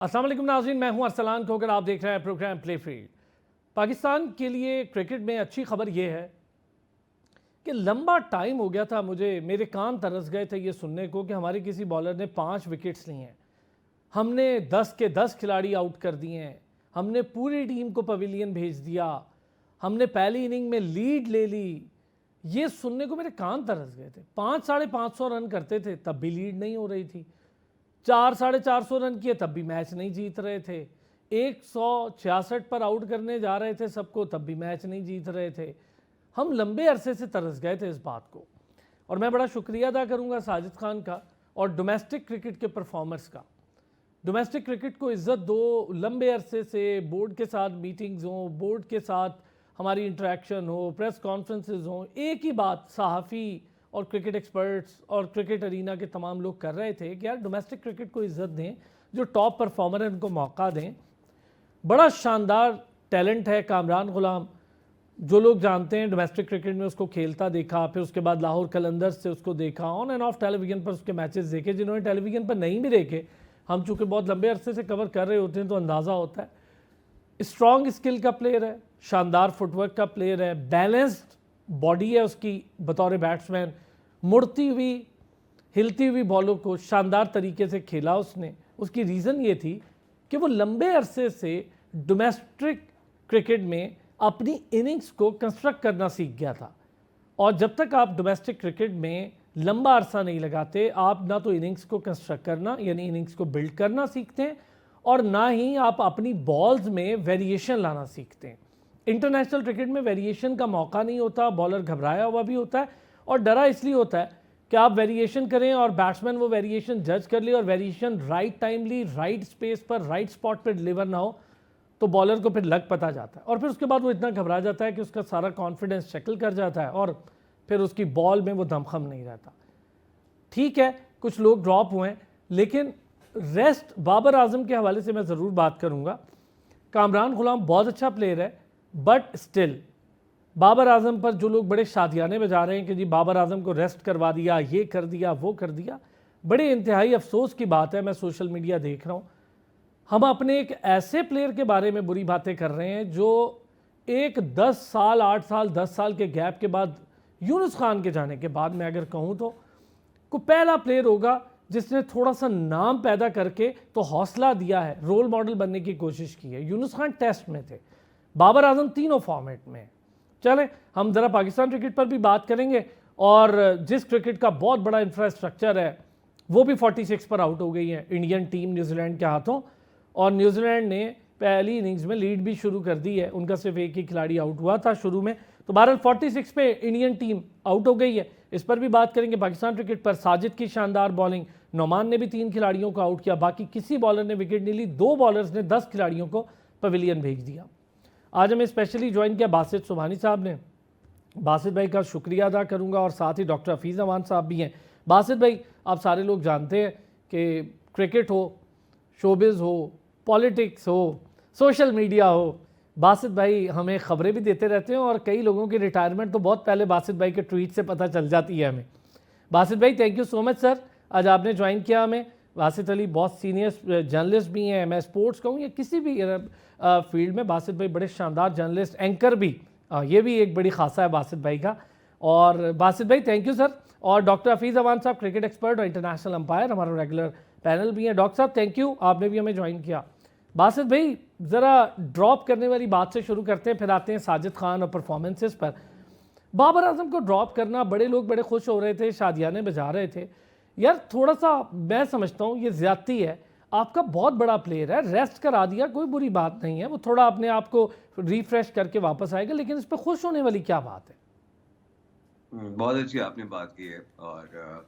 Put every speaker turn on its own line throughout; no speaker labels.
अस्सलाम वालेकुम नाज़रीन, मैं हूं अरसलान खोकर। आप देख रहे हैं प्रोग्राम प्ले फील्ड। पाकिस्तान के लिए क्रिकेट में अच्छी खबर यह है कि लंबा टाइम हो गया था, मेरे कान तरस गए थे ये सुनने को कि हमारे किसी बॉलर ने 5 विकेट्स लिए हैं। हमने 10 के 10 खिलाड़ी आउट कर दिए हैं, हमने पूरी टीम को पवेलियन भेज दिया, हमने पहली इनिंग में लीड ले ली। ये सुनने को मेरे कान तरस गए थे। 500-550 रन करते थे तब भी लीड नहीं हो रही थी, 400-450 रन किए तब भी मैच नहीं जीत रहे थे, 166 पर आउट करने जा रहे थे सबको तब भी मैच नहीं जीत रहे थे। हम लंबे अरसे से तरस गए थे इस बात को, और मैं बड़ा शुक्रिया अदा करूंगा साजिद खान का और डोमेस्टिक क्रिकेट के परफॉर्मर्स का। डोमेस्टिक क्रिकेट को इज्जत दो, लंबे अरसे से बोर्ड के साथ मीटिंग्स हों, बोर्ड के साथ हमारी इंटरेक्शन हो, प्रेस कॉन्फ्रेंसेज हों, एक ही बात सहाफ़ी और क्रिकेट एक्सपर्ट्स और क्रिकेट अरीना के तमाम लोग कर रहे थे कि यार डोमेस्टिक क्रिकेट को इज्जत दें, जो टॉप परफॉर्मर है उनको मौका दें। बड़ा शानदार टैलेंट है कामरान गुलाम, जो लोग जानते हैं डोमेस्टिक क्रिकेट में उसको खेलता देखा, फिर उसके बाद लाहौर कलंदर्स से उसको देखा, ऑन एंड ऑफ टेलीविज़न पर उसके मैचेस देखे। जिन्होंने टेलीविज़न पर नहीं भी देखे, हम चूँकि बहुत लंबे अरसे से कवर कर रहे होते हैं तो अंदाज़ा होता है। स्ट्रॉन्ग स्किल का प्लेयर है, शानदार फुटवर्क का प्लेयर है, बैलेंस्ड बॉडी है उसकी बतौर बैट्समैन, मुड़ती हुई हिलती हुई बॉलों को शानदार तरीके से खेला उसने। उसकी रीज़न ये थी कि वो लंबे अरसे से डोमेस्टिक क्रिकेट में अपनी इनिंग्स को कंस्ट्रक्ट करना सीख गया था, और जब तक आप डोमेस्टिक क्रिकेट में लंबा अरसा नहीं लगाते, आप ना तो इनिंग्स को कंस्ट्रक्ट करना यानी इनिंग्स को बिल्ड करना सीखते हैं, और ना ही आप अपनी बॉल्स में वेरिएशन लाना सीखते हैं। इंटरनेशनल क्रिकेट में वेरिएशन का मौका नहीं होता, बॉलर घबराया हुआ भी होता है, और डरा इसलिए होता है कि आप वेरिएशन करें और बैट्समैन वो वेरिएशन जज कर ले और variation right timely right space पर राइट स्पॉट पर डिलीवर ना हो, तो बॉलर को फिर लग पता जाता है, और फिर उसके बाद वो इतना घबरा जाता है कि उसका सारा कॉन्फिडेंस शक्ल कर जाता है और फिर उसकी बॉल में वो दमखम नहीं रहता। ठीक है, कुछ लोग ड्रॉप हुए हैं, लेकिन रेस्ट बाबर आजम के हवाले से मैं ज़रूर बात करूँगा। कामरान गुलाम बहुत अच्छा प्लेयर है, बट स्टिल बाबर आजम पर जो लोग बड़े शादियाने बजा रहे हैं कि जी बाबर आजम को रेस्ट करवा दिया, ये कर दिया, वो कर दिया, बड़े इंतहाई अफसोस की बात है। मैं सोशल मीडिया देख रहा हूँ, हम अपने एक ऐसे प्लेयर के बारे में बुरी बातें कर रहे हैं जो एक 10 साल 8 साल 10 साल के गैप के बाद, यूनुस खान के जाने के बाद मैं अगर कहूँ तो को पहला प्लेयर होगा जिसने थोड़ा सा नाम पैदा करके तो हौसला दिया है, रोल मॉडल बनने की कोशिश की है। यूनुस खान टेस्ट में थे, बाबर आजम तीनों फॉर्मेट में। चले हम ज़रा पाकिस्तान क्रिकेट पर भी बात करेंगे, और जिस क्रिकेट का बहुत बड़ा इंफ्रास्ट्रक्चर है वो भी 46 पर आउट हो गई है इंडियन टीम न्यूजीलैंड के हाथों, और न्यूजीलैंड ने पहली इनिंग्स में लीड भी शुरू कर दी है। उनका सिर्फ एक ही खिलाड़ी आउट हुआ था शुरू में, तो बहरहाल 46 पे इंडियन टीम आउट हो गई है। इस पर भी बात करेंगे। पाकिस्तान क्रिकेट पर साजिद की शानदार बॉलिंग, नोमान ने भी 3 खिलाड़ियों को आउट किया, बाकी किसी बॉलर ने विकेट नहीं ली, 2 बॉलर्स ने 10 खिलाड़ियों को पवेलियन भेज दिया। आज हमें स्पेशली ज्वाइन किया बासित सुबहानी साहब ने। बासित भाई का शुक्रिया अदा करूंगा, और साथ ही डॉक्टर हफीज़ अमान साहब भी हैं। बासित भाई, आप सारे लोग जानते हैं कि क्रिकेट हो, शोबिज़ हो, पॉलिटिक्स हो, सोशल मीडिया हो, बासित भाई हमें ख़बरें भी देते रहते हैं, और कई लोगों की रिटायरमेंट तो बहुत पहले बासित भाई के ट्वीट से पता चल जाती है हमें। बासित भाई, thank you so much sir, आज आपने ज्वाइन किया हमें। बासित अली बहुत सीनियर जर्नलिस्ट भी हैं, मैं स्पोर्ट्स कहूँ या किसी भी फील्ड में बासित भाई बड़े शानदार जर्नलिस्ट, एंकर भी, ये भी एक बड़ी खासा है बासित भाई का। और बासित भाई थैंक यू सर। और डॉक्टर हफीज़ अमान साहब, क्रिकेट एक्सपर्ट और इंटरनेशनल अंपायर, हमारा रेगुलर पैनल भी है। डॉक्टर साहब थैंक यू, आपने भी हमें ज्वाइन किया। बासित भाई, ज़रा ड्रॉप करने वाली बात से शुरू करते हैं, फिर आते हैं साजिद खान और परफॉर्मेंसेस पर। बाबर आजम को ड्रॉप करना, बड़े लोग बड़े खुश हो रहे थे, शादियाने बजा रहे थे। यार थोड़ा सा मैं समझता हूँ ये ज़्यादती है, आपका बहुत बड़ा प्लेयर है, रेस्ट करा दिया, कोई बुरी बात नहीं है, वो थोड़ा अपने आप को रिफ्रेश करके वापस आएगा, लेकिन इस पर खुश होने वाली क्या बात है?
बहुत अच्छी आपने बात की है, और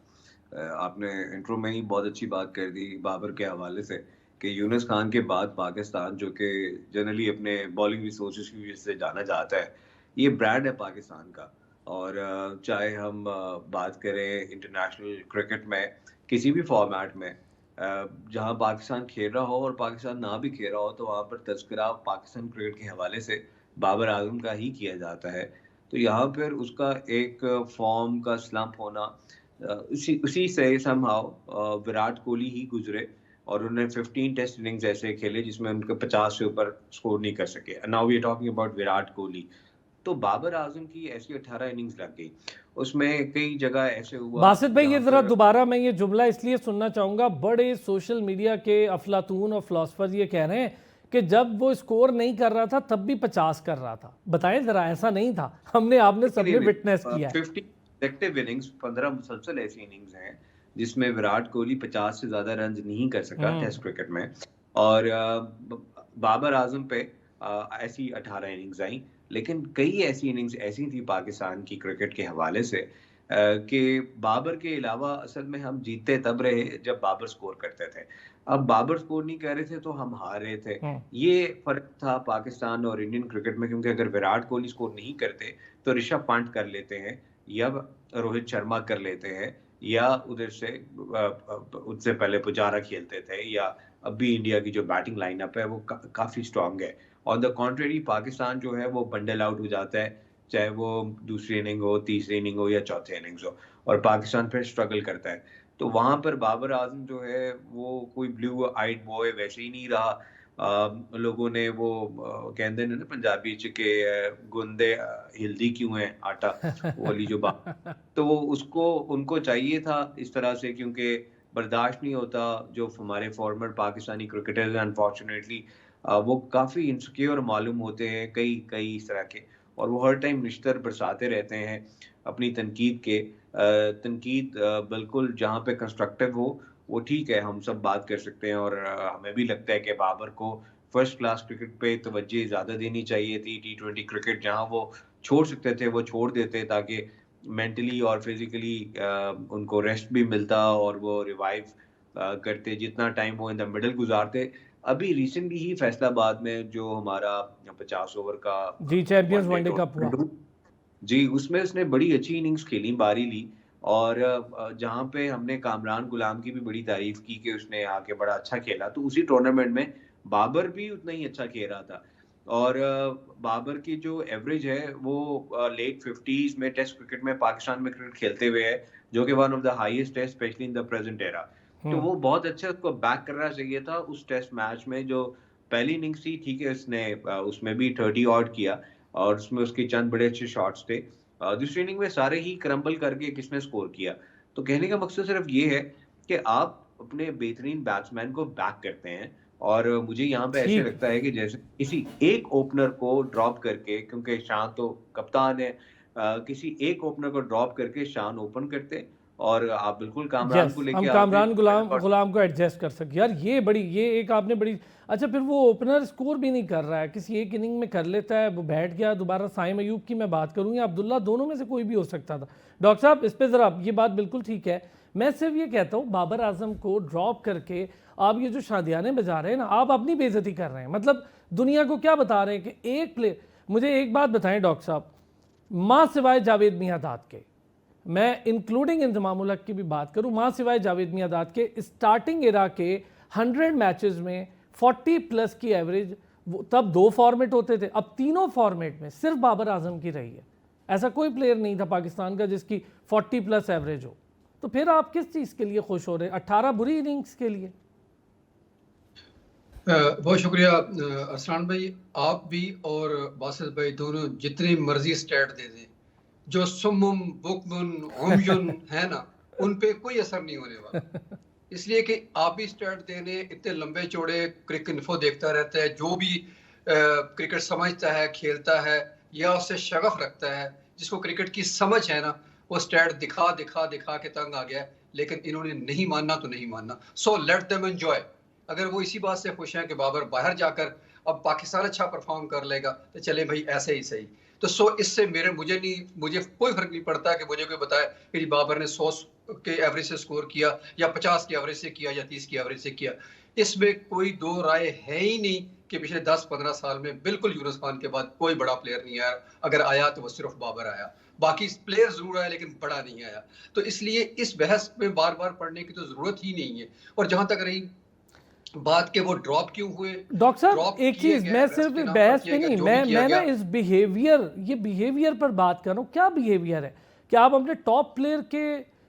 आपने इंट्रो में ही बहुत अच्छी बात कर दी बाबर के हवाले से कि यूनुस खान के बाद पाकिस्तान, जो कि जनरली अपने बॉलिंग रिसोर्सेज की वजह से जाना जाता है, ये ब्रांड है पाकिस्तान का। और चाहे हम बात करें इंटरनेशनल क्रिकेट में किसी भी फॉर्मेट में, जहां पाकिस्तान खेल रहा हो और पाकिस्तान ना भी खेल रहा हो, तो वहां पर तज़किरा पाकिस्तान क्रिकेट के हवाले से बाबर आजम का ही किया जाता है। तो यहाँ पर उसका एक फॉर्म का स्लम्प होना, उसी उसी से समहाउ विराट कोहली ही गुजरे, और उन्होंने 15 टेस्ट इनिंग्स ऐसे खेले जिसमें उनके 50 से ऊपर स्कोर नहीं कर सके। Now we are talking about Virat Kohli. तो बाबर आजम की ऐसी 18 इनिंग्स लग गई, उसमें कई जगह ऐसे हुआ
बासित भाई, ये
जहाँ
जरा
पर
दोबारा मैं ये जुमला इसलिए सुनना चाहूंगा, बड़े सोशल मीडिया के अफलातून और फिलोसफर ये कह रहे हैं कि जब वो स्कोर नहीं कर रहा था तब भी 50 कर रहा था। बताएं जरा, ऐसा नहीं था, हमने आपने सबने विटनेस किया है।
50 कलेक्टिव इनिंग्स, 15 मुसलसल ऐसी इनिंग्स हैं जिसमें विराट कोहली 50 से ज्यादा रन नहीं कर सका टेस्ट क्रिकेट में, और बाबर आजम पे ऐसी 18 इनिंग्स आई। लेकिन कई ऐसी इनिंग्स ऐसी थी पाकिस्तान की क्रिकेट के हवाले से कि बाबर के अलावा असल में हम जीतते तब रहे जब बाबर स्कोर करते थे। अब बाबर स्कोर नहीं कर रहे थे तो हम हार रहे थे। ये फर्क था पाकिस्तान और इंडियन क्रिकेट में, क्योंकि अगर विराट कोहली स्कोर नहीं करते तो ऋषभ पंत कर लेते हैं या रोहित शर्मा कर लेते हैं, या उधर से उससे पहले पुजारा खेलते थे, या अभी इंडिया की जो बैटिंग लाइनअप है वो काफी स्ट्रांग है। ऑन द कॉन्ट्रेरी पाकिस्तान जो है वो बंडल आउट हो जाता है, चाहे वो दूसरी इनिंग हो, तीसरी इनिंग हो या चौथे इनिंग्स हो, और पाकिस्तान फिर स्ट्रगल करता है। तो वहां पर बाबर आजम जो है वो कोई ब्लू आइड बॉय वैसे ही नहीं रहा। लोगों ने वो कहते हैं ना पंजाबी च के गुंदे हिल्दी क्यों है आटा, वो वाली जो बात, तो वो उसको उनको चाहिए था इस तरह से, क्योंकि बर्दाश्त नहीं होता जो हमारे फॉर्मर पाकिस्तानी क्रिकेटर्स अनफॉर्चुनेटली वो काफ़ी इनसिक्योर मालूम होते हैं कई कई इस तरह के, और वो हर टाइम निश्तर बरसाते रहते हैं अपनी तनकीद के। तनकीद बिल्कुल जहाँ पे कंस्ट्रक्टिव हो वो ठीक है, हम सब बात कर सकते हैं, और हमें भी लगता है कि बाबर को फर्स्ट क्लास क्रिकेट पे तवज्जो ज़्यादा देनी चाहिए थी। T20 क्रिकेट जहाँ वो छोड़ सकते थे वो छोड़ देते, ताकि मेंटली और फिजिकली उनको रेस्ट भी मिलता और वो रिवाइव करते जितना टाइम वो इन द मिडल गुजारते। अभी रिसेंटली ही फैसलाबाद में जो हमारा 50 ओवर का
जी चैंपियंस वनडे कप हुआ
जी, उसमें उसने बड़ी अच्छी इनिंग्स खेली, बारी ली, और जहाँ पे हमने कामरान गुलाम की भी बड़ी तारीफ की कि उसने आके बड़ा अच्छा खेला, तो उसी टूर्नामेंट में बाबर भी उतना ही अच्छा खेल रहा था। और बाबर की जो एवरेज है वो लेट 50s में टेस्ट क्रिकेट में पाकिस्तान में क्रिकेट खेलते हुए है, जो कि वन ऑफ द हाईएस्ट है specially in the present era. तो वो बहुत अच्छा उसको बैक करना चाहिए था उस टेस्ट मैच में। जो पहली इनिंग्स थी ठीक है, उसने उसमें भी 30 ऑड किया और उसमें उसके चंद बड़े अच्छे शॉट्स थे। दूसरी इनिंग में सारे ही क्रम्बल करके किसने स्कोर किया। तो कहने का मकसद सिर्फ ये है कि आप अपने बेहतरीन बैट्समैन को बैक करते हैं, और मुझे यहाँ पे ऐसे लगता है कि जैसे किसी एक ओपनर को ड्रॉप करके, क्योंकि शान तो कप्तान है, किसी एक ओपनर को ड्रॉप करके शान ओपन करते और आप बिल्कुल कामरान को लेके
हम
आते।
कामरान गुलाम को एडजस्ट कर सके। यार ये एक आपने बड़ी अच्छा, फिर वो ओपनर स्कोर भी नहीं कर रहा है, किसी एक इनिंग में कर लेता है, वो बैठ गया दोबारा। साइम अयूब की मैं बात करूँ या अब्दुल्ला, दोनों में से कोई भी हो सकता था। डॉक्टर साहब इस पर ज़रा, ये बात बिल्कुल ठीक है, मैं सिर्फ ये कहता हूँ बाबर आजम को ड्रॉप करके आप ये जो शादियाने बजा रहे हैं ना, आप अपनी बेइज्जती कर रहे हैं। मतलब दुनिया को क्या बता रहे हैं कि एक प्लेयर, मुझे एक बात बताएं डॉक्टर साहब, माँ सिवाय जावेद मियांदाद के, मैं इंक्लूडिंग इंजमाम उल हक की भी बात करूं, मां सिवाय जावेद मियांदाद के स्टार्टिंग एरा के 100 मैचेस में 40 प्लस की एवरेज, तब 2 फॉर्मेट होते थे, अब तीनों फॉर्मेट में सिर्फ बाबर आजम की रही है। ऐसा कोई प्लेयर नहीं था पाकिस्तान का जिसकी 40 प्लस एवरेज हो। तो फिर आप किस चीज़ के लिए खुश हो रहे हैं? 18 बुरी इनिंग्स के लिए?
बहुत शुक्रिया अरसलान भाई, आप भी और बासित भाई दोनों जितनी मर्जी स्टैट दे दें, जो सुमुम बुकमुन उमयुन है ना, उन पे कोई असर नहीं होने वाला। इसलिए कि आप भी स्टैट देने, इतने लंबे चौड़े क्रिकेट इन्फो देखता रहता है, जो भी क्रिकेट समझता है, खेलता है या उससे शगफ रखता है, जिसको क्रिकेट की समझ है ना, वो स्टैट दिखा दिखा दिखा के तंग आ गया। लेकिन इन्होंने नहीं मानना तो नहीं मानना। So let them enjoy. अगर वो इसी बात से खुश हैं कि बाबर बाहर जाकर अब पाकिस्तान अच्छा परफॉर्म कर लेगा, तो चले भाई ऐसे ही सही। तो इससे मुझे कोई फर्क नहीं पड़ता कि मुझे कोई बताए कि बाबर ने 100 के एवरेज से स्कोर किया या 50 के एवरेज से किया या 30 के एवरेज से किया। इसमें कोई दो राय है ही नहीं कि पिछले 10-15 साल में बिल्कुल यूनुस खान के बाद कोई बड़ा प्लेयर नहीं आया। अगर आया तो वो सिर्फ बाबर आया, बाकी प्लेयर जरूर आया लेकिन बड़ा नहीं आया। तो इसलिए इस बहस में बार बार पढ़ने की तो जरूरत ही नहीं है। और जहां तक रही बात के वो ड्रॉप क्यों हुए,
डॉक्टर साहब एक चीज, मैं सिर्फ बहस में नहीं, मैं ना इस बिहेवियर पर बात कर रहा हूँ। क्या बिहेवियर है? क्या आप अपने टॉप प्लेयर के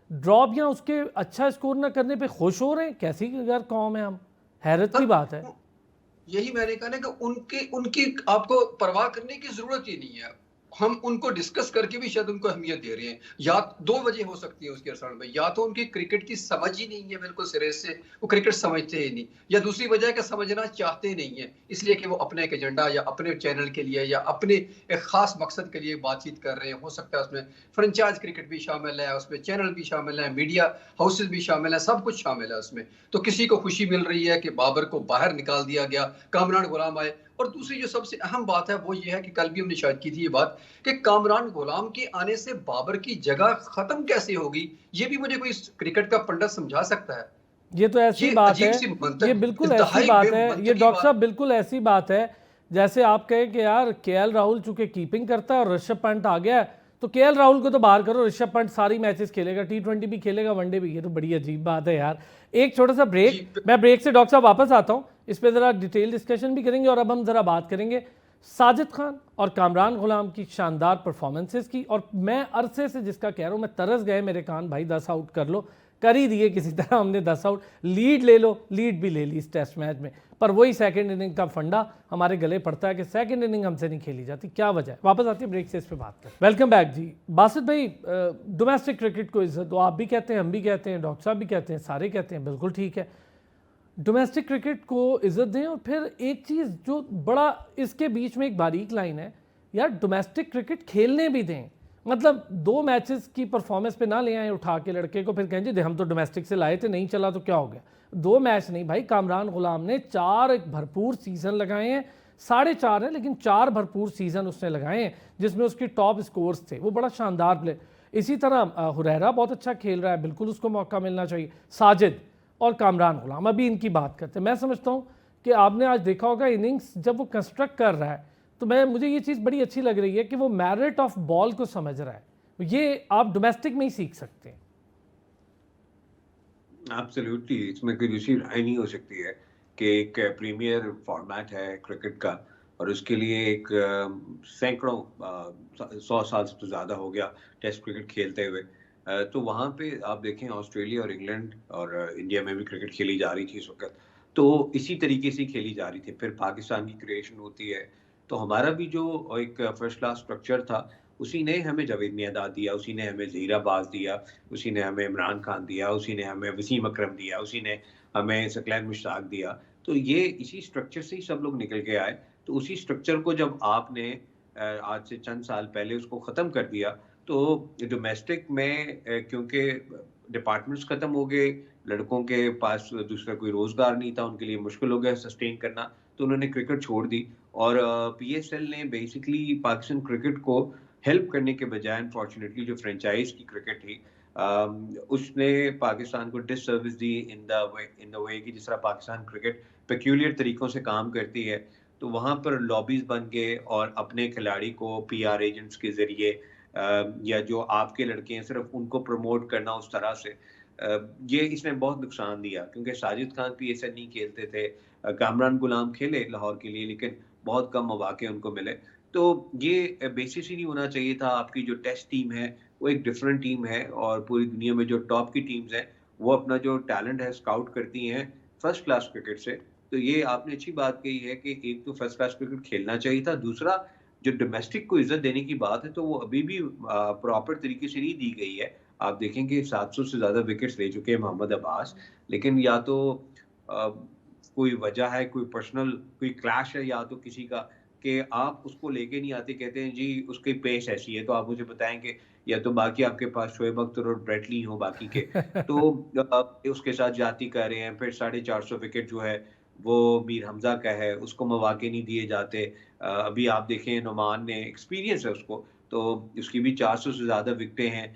ड्रॉप या उसके अच्छा स्कोर ना करने पे खुश हो रहे हैं? कैसी अगर कौम है हम? हैरत की बात है।
यही मैंने कहा ना कि उनकी उनकी आपको परवाह करने की जरूरत ही नहीं है। हम उनको डिस्कस करके भी शायद उनको अहमियत दे रहे हैं। या दो वजह हो सकती है उसके अरसान भाई, या तो उनकी क्रिकेट की समझ ही नहीं है बिल्कुल सिरे से, वो क्रिकेट समझते ही नहीं, या दूसरी वजह है कि समझना चाहते नहीं है, इसलिए कि वो अपने एक एजेंडा या अपने चैनल के लिए या अपने एक खास मकसद के लिए बातचीत कर रहे हैं। हो सकता है उसमें फ्रेंचाइज क्रिकेट भी शामिल है, उसमें चैनल भी शामिल है, मीडिया हाउसेज भी शामिल है, सब कुछ शामिल है उसमें। तो किसी को खुशी मिल रही है कि बाबर को बाहर निकाल दिया गया, कामरान गुलाम आए। और दूसरी जो सबसे अहम बात है वो ये है कि कल भी हमने शायद की थी ये बात कि कामरान गुलाम के आने से बाबर की जगह खत्म कैसे होगी, ये भी मुझे कोई क्रिकेट का पंडित समझा सकता है।
ये तो ऐसी
ये
बात
अजीब
है,
सी
ये
मंतक,
बिल्कुल ऐसी
इंतहाई
बात है, ये
बेमंतकी
डॉक्टर साहब
बात।
बिल्कुल ऐसी बात है जैसे आप कहें कि यार केएल राहुल चूंकि कीपिंग करता है और ऋषभ पंत आ गया है तो केएल राहुल को तो बाहर करो, ऋषभ पंत सारी मैचेस खेलेगा, टी20 भी खेलेगा, वनडे भी। ये तो बड़ी अजीब बात है यार। एक छोटा सा ब्रेक, मैं ब्रेक से डॉक्टर साहब वापस आता हूँ, इस पर ज़रा डिटेल डिस्कशन भी करेंगे। और अब हम ज़रा बात करेंगे साजिद खान और कामरान गुलाम की शानदार परफॉर्मेंसेस की। और मैं अरसे से जिसका कह रहा हूँ, मैं तरस गए मेरे कान भाई, 10 आउट कर ही दिए किसी तरह हमने, 10 आउट, लीड ले लो, लीड भी ले ली इस टेस्ट मैच में, पर वही सेकंड इनिंग का फंडा हमारे गले पड़ता है कि सेकंड इनिंग हमसे नहीं खेली जाती। क्या वजह है? वापस आती है ब्रेक से, इस पे बात करें। वेलकम बैक जी। बासित भाई, डोमेस्टिक क्रिकेट को इज्जत दो, आप भी कहते हैं, हम भी कहते हैं, डॉक्टर साहब भी कहते हैं, सारे कहते हैं, बिल्कुल ठीक है, डोमेस्टिक क्रिकेट को इज्जत दें। और फिर एक चीज़ जो बड़ा इसके बीच में एक बारीक लाइन है यार, डोमेस्टिक क्रिकेट खेलने भी दें। मतलब 2 मैचेस की परफॉर्मेंस पे ना ले आए उठा के लड़के को, फिर कहें जी हम तो डोमेस्टिक से लाए थे, नहीं चला तो क्या हो गया। 2 मैच नहीं भाई, कामरान गुलाम ने 4 एक भरपूर सीज़न लगाए हैं, 4.5 है लेकिन 4 भरपूर सीज़न उसने लगाए हैं जिसमें उसकी टॉप स्कोर्स थे, वो बड़ा शानदार प्ले। इसी तरह हुरैरा बहुत अच्छा खेल रहा है, बिल्कुल उसको मौका मिलना चाहिए। साजिद और कामरान गुलाम, अभी इनकी बात करते हैं। मैं समझता हूँ कि आपने आज देखा होगा इनिंग्स जब वो कंस्ट्रक्ट कर रहा है, तो मुझे ये चीज़ बड़ी अच्छी लग रही है कि वो मेरिट ऑफ बॉल को समझ रहा है। ये आप डोमेस्टिक में ही सीख सकते हैं।
एब्सोल्युटली, इसमें कोई दूसरी राय नहीं हो सकती है कि एक प्रीमियर फॉर्मेट है क्रिकेट का और उसके लिए एक सैकड़ों 100 साल से तो ज़्यादा हो गया टेस्ट क्रिकेट खेलते हुए। तो वहाँ पे आप देखें ऑस्ट्रेलिया और इंग्लैंड और इंडिया में भी क्रिकेट खेली जा रही थी इस वक्त, तो इसी तरीके से खेली जा रही थी। फिर पाकिस्तान की क्रिएशन होती है, तो हमारा भी जो एक फर्स्ट क्लास स्ट्रक्चर था उसी ने हमें जावेद मियांदाद दिया, उसी ने हमें ज़हीर अब्बास दिया, उसी ने हमें इमरान खान दिया, उसी ने हमें वसीम अकरम दिया, उसी ने हमें सकलैन मुश्ताक दिया। तो ये इसी स्ट्रक्चर से ही सब लोग निकल के आए। तो उसी स्ट्रक्चर को जब आपने आज से चंद साल पहले उसको ख़त्म कर दिया, तो डोमेस्टिक में क्योंकि डिपार्टमेंट्स ख़त्म हो गए, लड़कों के पास दूसरा कोई रोज़गार नहीं था, उनके लिए मुश्किल हो गया सस्टेन करना, तो उन्होंने क्रिकेट छोड़ दी। और पीएसएल ने बेसिकली पाकिस्तान क्रिकेट को हेल्प करने के बजाय अनफॉर्चुनेटली जो फ्रेंचाइज की क्रिकेट थी उसने पाकिस्तान को disservice the in the way कि जिस तरह पाकिस्तान क्रिकेट पेक्यूलियर तरीकों से काम करती है, तो वहाँ पर लॉबीज बन गए और अपने खिलाड़ी को पीआर एजेंट्स के ज़रिए या जो आपके लड़के हैं सिर्फ उनको प्रमोट करना उस तरह से, ये इसने बहुत नुकसान दिया। क्योंकि साजिद खान पीएसएल नहीं खेलते थे, कामरान गुलाम खेले लाहौर के लिए लेकिन बहुत कम मौके उनको मिले। तो ये बेसिस ही नहीं होना चाहिए था। आपकी जो टेस्ट टीम है वो एक डिफरेंट टीम है और पूरी दुनिया में जो टॉप की टीम्स हैं वो अपना जो टैलेंट है स्काउट करती हैं फर्स्ट क्लास क्रिकेट से। तो ये आपने अच्छी बात कही है कि एक तो फर्स्ट क्लास क्रिकेट खेलना चाहिए था, दूसरा जो डोमेस्टिक को इज्जत देने की बात है तो वो अभी भी प्रॉपर तरीके से नहीं दी गई है। आप देखेंगे 700 से ज़्यादा विकेट्स ले चुके हैं मोहम्मद अब्बास, लेकिन या तो कोई वजह है, कोई पर्सनल कोई क्लैश है, या तो किसी का कि आप उसको लेके नहीं आते, कहते हैं जी उसकी पेस ऐसी है, तो आप मुझे बताएंगे या तो बाकी आपके पास शोएब अख्तर और ब्रेटली हो बाकी के तो उसके साथ जाती कर रहे हैं। फिर 450 विकेट जो है वो मीर हमजा का है, उसको मौके नहीं दिए जाते। अभी आप देखें नुमान ने, एक्सपीरियंस है उसको, तो उसकी भी 400 से ज़्यादा विकेटें हैं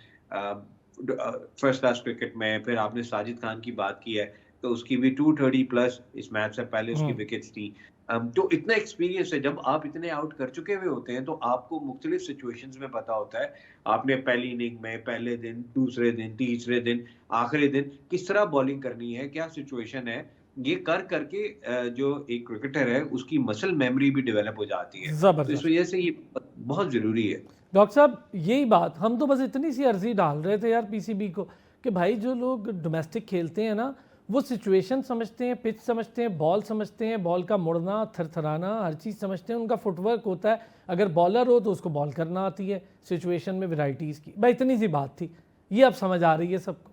फर्स्ट क्लास क्रिकेट में। फिर आपने साजिद खान की बात की है तो उसकी भी 230 प्लस इस मैच से पहले उसकी विकेट्स थी। तो इतना एक्सपीरियंस है, जब आप इतने आउट कर चुके हुए होते हैं तो आपको मुख्तलिफ सिचुएशंस में पता होता है आपने पहली इनिंग में, पहले दिन, दूसरे दिन, तीसरे दिन, आखिरी दिन किस तरह बॉलिंग करनी है, क्या सिचुएशन है। ये कर करके जो एक क्रिकेटर है उसकी मसल मेमोरी भी डेवलप हो जाती है, तो इस वजह से ये बहुत ज़रूरी है।
डॉक्टर साहब यही बात, हम तो बस इतनी सी अर्जी डाल रहे थे यार पीसीबी को कि भाई जो लोग डोमेस्टिक खेलते हैं ना वो सिचुएशन समझते हैं, पिच समझते हैं, बॉल समझते हैं, बॉल का मुड़ना, थरथराना, हर चीज़ समझते हैं। उनका फुटवर्क होता है, अगर बॉलर हो तो उसको बॉल करना आती है, सिचुएशन में वैरायटीज़ की। भाई इतनी सी बात थी, ये अब समझ आ रही है सबको।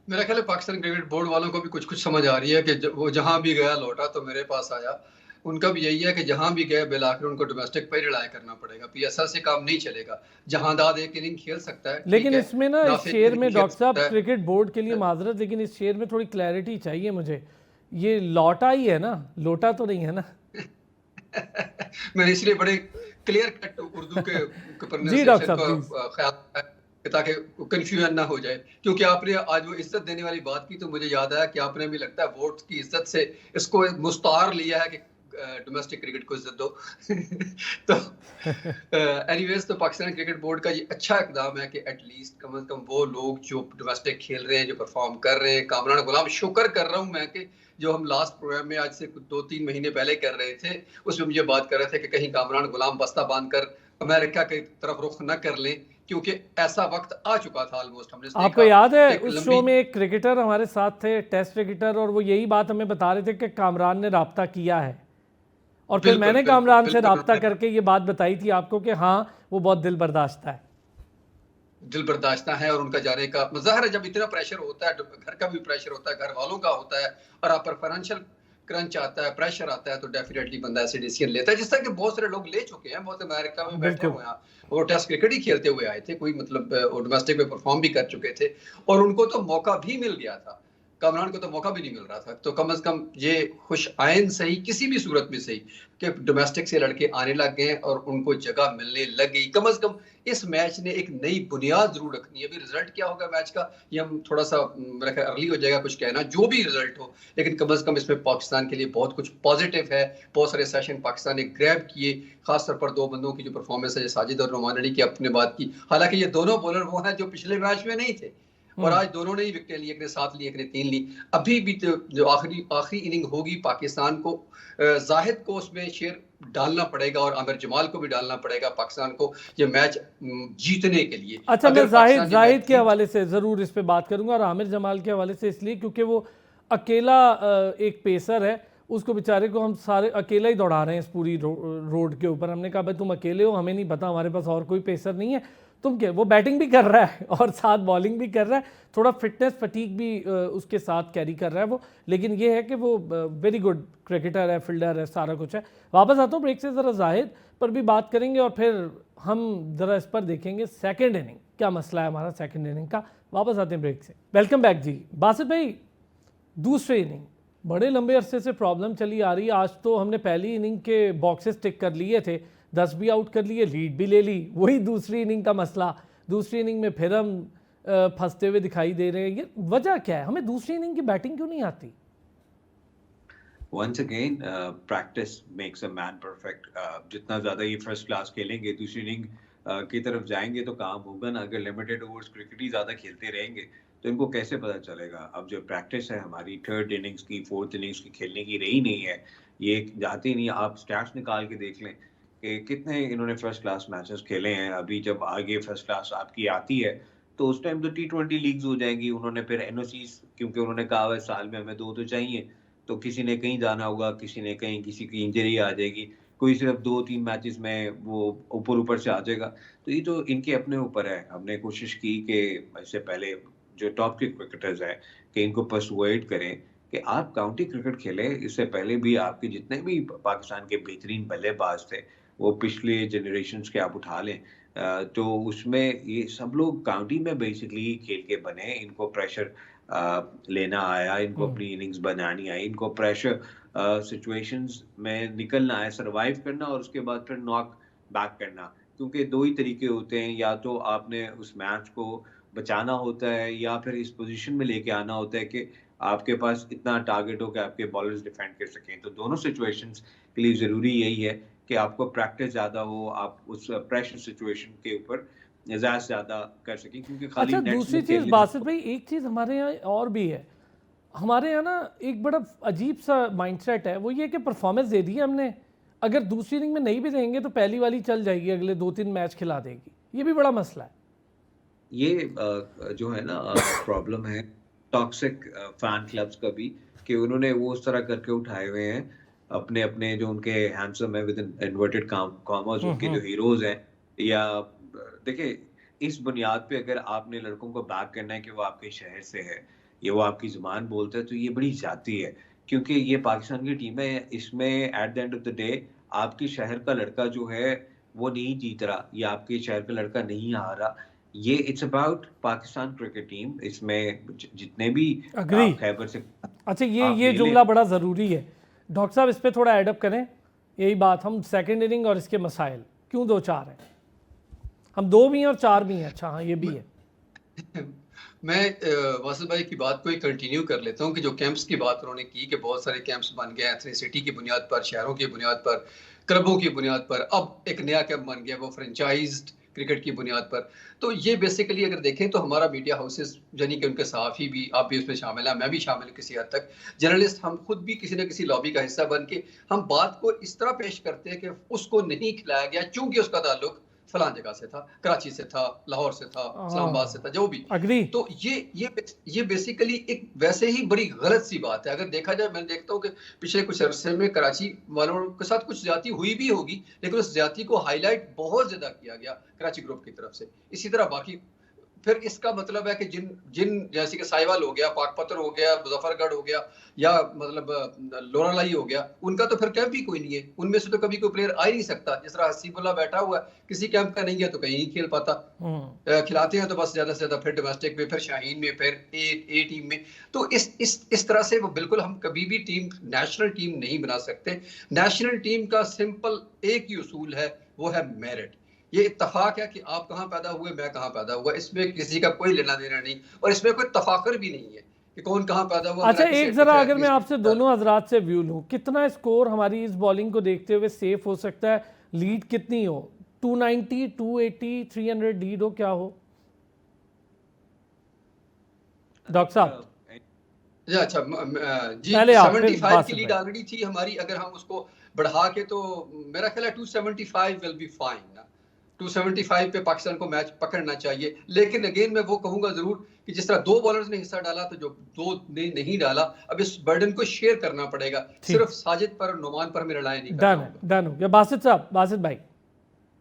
मेरा ख्याल है पाकिस्तान क्रिकेट बोर्ड वालों को भी कुछ कुछ समझ आ रही है कि वो जहां भी गया लौटा तो मेरे पास आया। उनका भी यही है कि जहां भी गए बिल आखिर उनको डोमेस्टिक पर रिलाय करना पड़ेगा, पीएसएल से काम नहीं चलेगा। जहांदाद एक इनिंग खेल सकता है, ठीक
लेकिन
है,
इसमें ना, इस
नाफिद
शेर
इनिंग
में
खेल
डॉक्टर साहब,
सकता है।
क्रिकेट बोर्ड के लिए माजरत, लेकिन इस शेर में थोड़ी क्लैरिटी चाहिए मुझे। ये लौटा ही है ना, लोटा तो नहीं है ना?
मैंने इसलिए बड़े क्लियर कट उर्दू के
जी
प्रोनाउंसिएशन
डॉक्टर साहब
का
प्लीज।
ख्याल है ताकि कंफ्यूजन ना हो जाए। क्योंकि आपने आज वो इज्जत देने वाली बात की तो मुझे याद आया कि आपने भी लगता है वोट की इज्जत से इसको मुस्तार लिया है कि डोमेस्टिक क्रिकेट को इज्जत दो। तो एनीवेज, तो पाकिस्तान क्रिकेट बोर्ड का ये अच्छा इकदाम है कि एटलीस्ट कम से कम वो लोग जो डोमेस्टिक खेल रहे हैं, जो परफॉर्म कर रहे हैं, कामरान गुलाम, शुक्र कर रहा हूँ मैं कि जो हम लास्ट प्रोग्राम में आज से 2-3 महीने पहले कर रहे थे उसमें मुझे बात कर रहे थे कि कहीं कामरान गुलाम बस्ता बांधकर अमेरिका की तरफ रुख न कर लें, क्योंकि ऐसा वक्त आ चुका था ऑलमोस्ट। हमने
आपको याद है
एक
उस
लंबी
शो में एक क्रिकेटर हमारे साथ थे, टेस्ट क्रिकेटर, और वो यही बात हमें बता रहे थे कि कामरान ने राब्ता किया है, और फिर
बिल्कुल
मैंने
बिल्कुल
कामरान से
बिल्कुल
राब्ता
उन्होंने
करके ये बात बताई थी आपको कि हाँ वो बहुत दिल बर्दाश्त है।
दिल बर्दाश्ता है और उनका जाने का मज़ाहिर है। जब इतना प्रेशर होता है, घर का भी प्रेशर होता है, घर वालों का होता है, और आप पर फाइनेंशियल क्रंच आता है, प्रेशर आता है, तो डेफिनेटली बंदा ऐसे डिसीजन लेता है, जिस तरह के बहुत सारे लोग ले चुके हैं। बहुत अमेरिका में बैठे
बिल्कुल।
हुए हैं, वो टेस्ट क्रिकेट ही खेलते हुए आए थे, कोई मतलब डोमेस्टिक में परफॉर्म भी कर चुके थे, और उनको तो मौका भी मिल गया था। कामरान को तो मौका भी नहीं मिल रहा था। तो कम से कम ये खुश आयन सही, किसी भी सूरत में सही, कि डोमेस्टिक से लड़के आने लग गए और उनको जगह मिलने लग गई। कम से कम इस मैच ने एक नई बुनियाद जरूर रखनी है। अभी रिजल्ट क्या होगा मैच का, ये हम थोड़ा सा मेरा ख्याल अर्ली हो जाएगा कुछ कहना, जो भी रिजल्ट हो, लेकिन कम से कम इसमें पाकिस्तान के लिए बहुत कुछ पॉजिटिव है। बहुत सारे सेशन पाकिस्तान ने ग्रैब किए, खासतौर पर दो बंदों की जो परफॉर्मेंस है, साजिद और नुमान अली की अपने बात की। हालांकि ये दोनों बॉलर वो हैं जो पिछले मैच में नहीं थे, और आज दोनों ने ही विकेट ली, एक ने 7 ली, एक ने 3 ली। अभी भी तो जो आखिरी इनिंग होगी पाकिस्तान को, जाहिद को उसमें शेर डालना पड़ेगा और आमिर जमाल को भी डालना पड़ेगा पाकिस्तान को ये मैच जीतने के लिए।
अच्छा, मैं
अगर पाकिस्तान ये
जाहिद
मैच
के हवाले से ज़रूर इस पे बात करूंगा, और आमिर जमाल के हवाले से इसलिए क्योंकि वो अकेला एक पेसर है, उसको बेचारे को हम सारे अकेला ही दौड़ा रहे हैं इस पूरी रोड के ऊपर। हमने कहा भाई तुम अकेले हो, हमें नहीं पता, हमारे पास और कोई पेसर नहीं है, तुम क्या। वो बैटिंग भी कर रहा है और साथ बॉलिंग भी कर रहा है, थोड़ा फिटनेस फटीक भी उसके साथ कैरी कर रहा है वो, लेकिन ये है कि वो वेरी गुड क्रिकेटर है, फील्डर है, सारा कुछ है। वापस आता हूँ ब्रेक से, ज़रा जाहिद पर भी बात करेंगे और फिर हम ज़रा इस पर देखेंगे सेकंड इनिंग क्या मसला है हमारा सेकंड इनिंग का। वापस आते हैं ब्रेक से। वेलकम बैक जी। बासित भाई, दूसरे इनिंग बड़े लंबे अरसे से प्रॉब्लम चली आ रही है। आज तो हमने पहली इनिंग के बॉक्सेस टिक कर लिए थे, 10 भी आउट कर लिए, लीड भी ले ली। वही दूसरी इनिंग का मसला, दूसरी इनिंग में फिर हम फंसते हुए दिखाई दे रहे हैं। ये वजह क्या है, हमें दूसरी इनिंग की बैटिंग क्यों नहीं आती?
Once again, practice makes a man perfect. जितना ज़्यादा ये फर्स्ट क्लास खेलेंगे, दूसरी इनिंग की तरफ जाएंगे तो काम होगा ना। अगर लिमिटेड ओवर्स क्रिकेट ही ज़्यादा खेलते रहेंगे तो इनको कैसे पता चलेगा। अब जो प्रैक्टिस है हमारी थर्ड इनिंग्स की, फोर्थ इनिंग्स की खेलने की रही नहीं है, ये जाती ही नहीं। आप स्टैट्स निकाल के देख लें कि कितने इन्होंने फर्स्ट क्लास मैचेस खेले हैं। अभी जब आगे फर्स्ट क्लास आपकी आती है तो उस टाइम तो T20 लीग्स हो जाएंगी। उन्होंने फिर NOCs, क्योंकि उन्होंने कहा हुआ है साल में हमें 2 तो चाहिए, तो किसी ने कहीं जाना होगा, किसी ने कहीं, किसी की इंजरी आ जाएगी, कोई सिर्फ 2-3 मैचेस में वो ऊपर से आ जाएगा। तो ये तो इनके अपने ऊपर है। हमने कोशिश की कि इससे पहले जो टॉप के क्रिकेटर्स हैं कि इनको पर्सुएड करें कि आप काउंटी क्रिकेट खेलें। इससे पहले भी आपके जितने भी पाकिस्तान के बेहतरीन बल्लेबाज थे वो पिछले जनरेशन्स के आप उठा लें, तो उसमें ये सब लोग काउंटी में बेसिकली खेल के बने। इनको प्रेशर लेना आया, इनको अपनी इनिंग्स बनानी आई, इनको प्रेशर सिचुएशंस में निकलना है, सरवाइव करना और उसके बाद फिर नॉक बैक करना। क्योंकि 2 ही तरीके होते हैं, या तो आपने उस मैच को बचाना होता है या फिर इस पोजीशन में लेके आना होता है कि आपके पास इतना टारगेट हो कि आपके बॉलर्स डिफेंड कर सकें। तो दोनों सिचुएशंस के लिए ज़रूरी यही है कि आपको प्रैक्टिस ज़्यादा हो, आप उस प्रेशर सिचुएशन के ऊपर ज़्यादा कर सकें, क्योंकि खाली
अच्छा,
नेट्स
दूसरी
में
चीज़
खेलने
बासित भाई, एक चीज़ हमारे यहाँ और भी है। हमारे यहाँ ना एक बड़ा अजीब सा माइंडसेट है, वो ये कि परफॉर्मेंस दे दी हमने, अगर दूसरी इनिंग में नहीं भी देंगे तो पहली वाली चल जाएगी, अगले 2-3 मैच खिला देगी। ये भी बड़ा मसला है।
ये जो है ना प्रॉब्लम है टॉक्सिक फैन क्लब्स का भी, कि उन्होंने वो उस तरह करके उठाए हुए हैं अपने अपने जो उनके हैंडसम है विद इन्वर्टेड कॉमास, उनके जो हीरोज हैं, या देखिए इस बुनियाद पे अगर आपने लड़कों को बैक करना है कि वो आपके शहर से है या वो आपकी ज़ुबान बोलते हैं, तो ये बड़ी ज़्यादती है, क्योंकि ये पाकिस्तान की टीम है। इसमें at the end of the day आपके शहर का लड़का जो है वो नहीं जीत रहा या आपके शहर का लड़का नहीं हार रहा। ये it's about Pakistan cricket team. इसमें जितने भी
अग्री।
आप खैबर से
अच्छा,
आप
ये
ले लें।
जुमला बड़ा ज़रूरी है डॉक्टर साहब, इस पे थोड़ा एडअप करें। यही बात, हम सेकंड इनिंग और इसके मसाइल क्यों 2-4 हैं? हम 2 भी हैं और 4 भी हैं। अच्छा हाँ, ये भी है।
मैं वासिफ भाई की बात को ही कंटिन्यू कर लेता हूँ कि जो कैंप्स की बात उन्होंने की कि बहुत सारे कैंप्स बन गए एथनिसिटी की बुनियाद पर, शहरों की बुनियाद पर, क्लबों की बुनियाद पर। अब एक नया कैंप बन गया वो फ्रेंचाइज्ड क्रिकेट की बुनियाद पर। तो ये बेसिकली अगर देखें तो हमारा मीडिया हाउसेस, यानी कि उनके सहाफ़ी भी, आप भी उसमें शामिल हैं, मैं भी शामिल हूं किसी हद तक, जर्नलिस्ट, हम खुद भी किसी न किसी लॉबी का हिस्सा बन के हम बात को इस तरह पेश करते हैं कि उसको नहीं खिलाया गया क्योंकि उसका ताल्लुक फलां जगह से था, कराची से था, लाहौर से था, इस्लामाबाद से था, जो भी।
अग्री।
तो ये बेसिकली एक वैसे ही बड़ी गलत सी बात है। अगर देखा जाए, मैं देखता हूँ कि पिछले कुछ अरसे में कराची वालों के साथ कुछ ज्यादती हुई भी होगी, लेकिन उस ज्यादती को हाईलाइट बहुत ज्यादा किया गया कराची ग्रुप की तरफ से। इसी तरह बाकी फिर इसका मतलब है कि जिन जिन जैसे कि साहिवाल हो गया, पाकपत्थर हो गया, मुजफ्फरगढ़ हो गया, या मतलब लोनालाई हो गया, उनका तो फिर कैंप भी कोई नहीं है। उनमें से तो कभी कोई प्लेयर आ ही नहीं सकता। जिस तरह हसीबुल्ला बैठा हुआ है, किसी कैंप का नहीं है तो कहीं नहीं खेल पाता। खिलाते हैं तो बस ज्यादा से ज्यादा फिर डोमेस्टिक में, फिर शाहीन में, फिर ए टीम में। तो इस तरह से वो बिल्कुल, हम कभी भी टीम, नेशनल टीम नहीं बना सकते। नेशनल टीम का सिंपल एक ही उसूल है, वो है मेरिट। ये इत्तफाक है कि आप कहाँ पैदा हुए, मैं कहाँ पैदा हुआ, इसमें किसी का कोई लेना देना नहीं, और इसमें कोई तफाकर भी नहीं है कि कौन कहाँ पैदा हुआ।
अच्छा, एक जरा अगर मैं आपसे दोनों हजरात से व्यू लूँ, कितना स्कोर हमारी इस बॉलिंग को देखते हुए सेफ हो सकता है? लीड कितनी हो? 290, 280, 300 लीड हो, क्या हो डॉक्टर साहब?
अच्छा जी,
पहले आप,
75 की लीड ऑलरेडी थी हमारी। अगर हम उसको बढ़ा के, तो मेरा ख्याल है 275 विल बी फाइन ना। 275 पे पाकिस्तान को मैच पकड़ना चाहिए। लेकिन अगेन मैं वो कहूंगा जरूर कि जिस तरह 2 बॉलर्स ने हिस्सा डाला, तो जो 2 ने नहीं डाला, अब इस बर्डन को शेयर करना पड़ेगा। सिर्फ साजिद पर, नुमान पर में रिलाय नहीं करना होगा।
डन हो गया। बासित साहब, बासित भाई,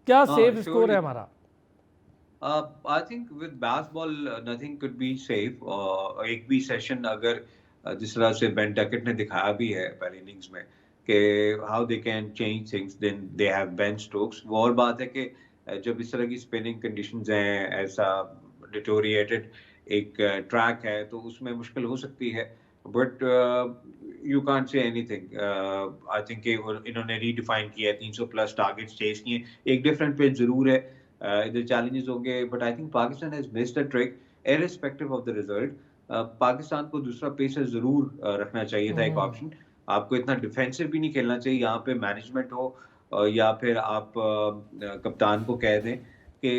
क्या सेफ स्कोर है हमारा?
I think with basketball nothing could be safe. एक भी सेशन अगर जिस तरह से बेन टैकेट ने दिखाया भी है पहले इनिंग्स में कि how they can change things, then they have Ben Stokes। वो और बात है कि जब इस तरह की स्पिनिंग कंडीशंस हैं, ऐसा डिटोरिएटेड एक ट्रैक है, तो उसमें मुश्किल हो सकती है। But you can't say anything. I think इन्होंने रीडिफाइन किया है, 300 प्लस टारगेट्स चेस किए। एक डिफरेंट पेज जरूर है, इधर चैलेंजेस होंगे, but I think Pakistan has missed the trick irrespective of the result. Pakistan को दूसरा पेसर जरूर रखना चाहिए था, एक ऑप्शन। आपको इतना डिफेंसिव भी नहीं खेलना चाहिए। यहाँ पे मैनेजमेंट हो या फिर आप कप्तान को कह दें कि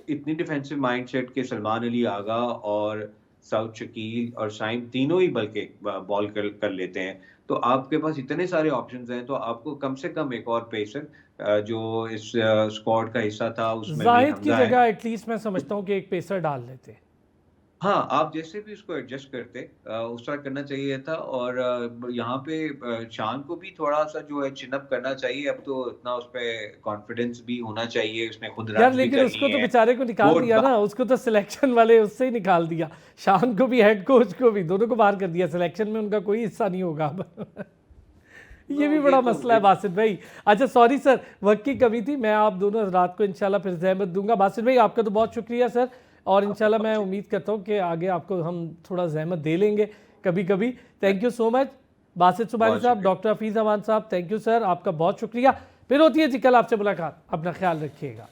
इतनी डिफेंसिव माइंडसेट के सलमान अली आगा और साउथ शकील और साइम तीनों ही बल्कि बॉल कर लेते हैं, तो आपके पास इतने सारे ऑप्शंस हैं, तो आपको कम से कम एक और पेसर जो इस स्क्वाड का हिस्सा था उसमें
जाहिद की जगह एटलीस्ट मैं समझता हूँ कि एक पेसर डाल लेते।
हाँ, आप जैसे भी उसको एडजस्ट करते उस तरह करना चाहिए था। और यहाँ पे शान को भी थोड़ा सा जो है चिनअप करना चाहिए। अब तो इतना उस पे कॉन्फिडेंस भी होना चाहिए, उसने खुद
यार, लेकिन उसको तो बेचारे को निकाल दिया ना, उसको तो सिलेक्शन वाले उससे ही निकाल दिया। शान को भी, हेड कोच को भी, दोनों को बाहर कर दिया। सिलेक्शन में उनका कोई हिस्सा नहीं होगा अब। ये भी बड़ा मसला है बासित भाई। अच्छा सॉरी सर, वक्त की कमी थी। मैं आप दोनों रात को इंशाल्लाह फिर जहमत दूंगा। बासित भाई, आपका तो बहुत शुक्रिया सर, और इंशाल्लाह मैं उम्मीद करता हूँ कि आगे आपको हम थोड़ा जहमत दे लेंगे कभी कभी। Thank you so much Basit Subhani साहब, डॉक्टर हफीज़ अमान साहब, थैंक यू सर, आपका बहुत शुक्रिया। फिर होती है जी कल आपसे मुलाकात। अपना ख्याल रखिएगा।